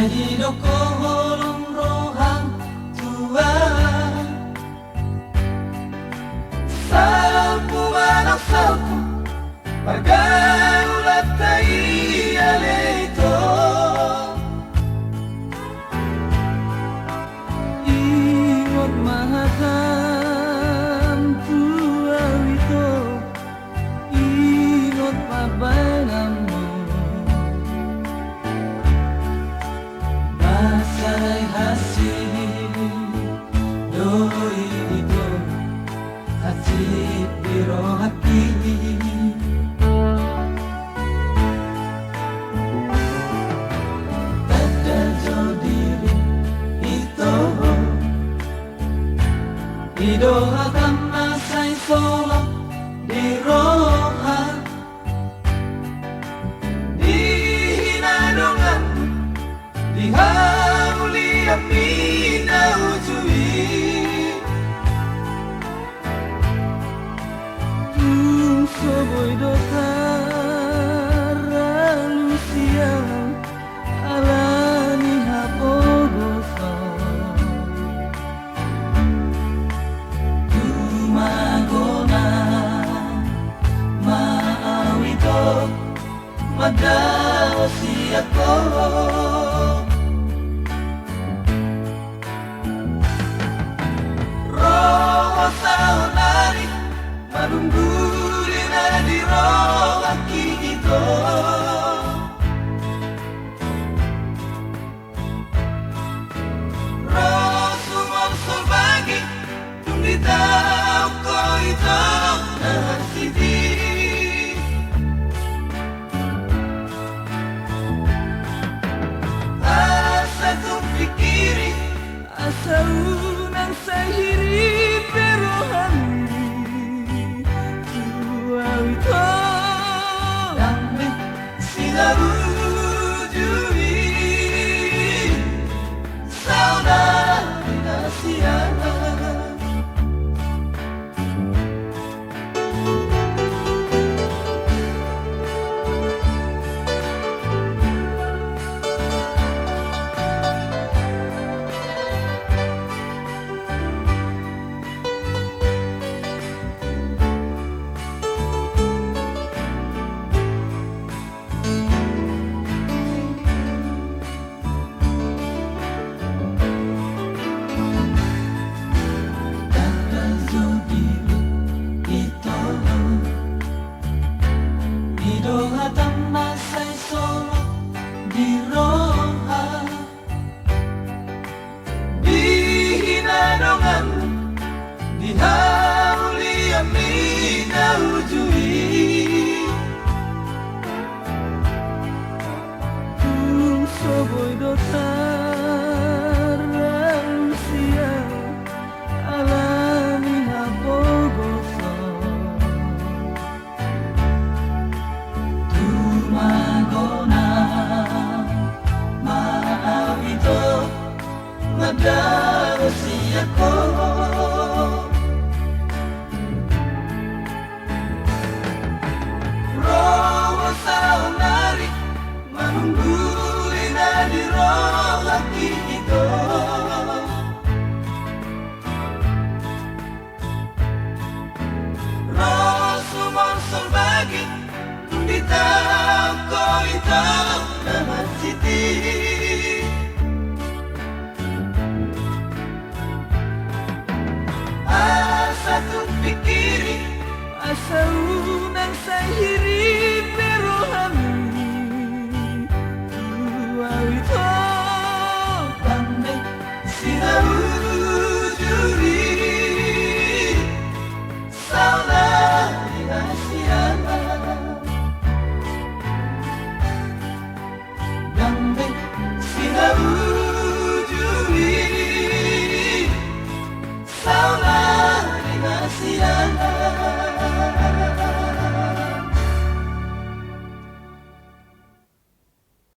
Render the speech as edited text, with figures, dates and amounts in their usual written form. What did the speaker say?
hidup ko rohang tua Salpu anak salpu Margaulat tai aleito Ingot mahakam tua wito Ingot pabanammu Masay hasil doi ito Hasib biro hati Idoha kama say solo di roha Di hinadongan Di hamuli amina ujui Soboy dotar Lucia Alani hapogoso Madawasi ako Roho sa honari Manumbuli na di roho aki ito Roho sumonsol bagi Tumitaw ko ito Nahansiti Asa unang sahiri pero handi Tua ito Dami sinarujui Saudari nasiana Di hauli amina ujui Soboy dotar Rusia Alani hapogoso Tumagona Maawito Madawasi ako Manungguli na di roh hati ito Roh sumonsol bagi Bitaw ko ito naman siti Asa tu'ng pikiri Asa unang sahiri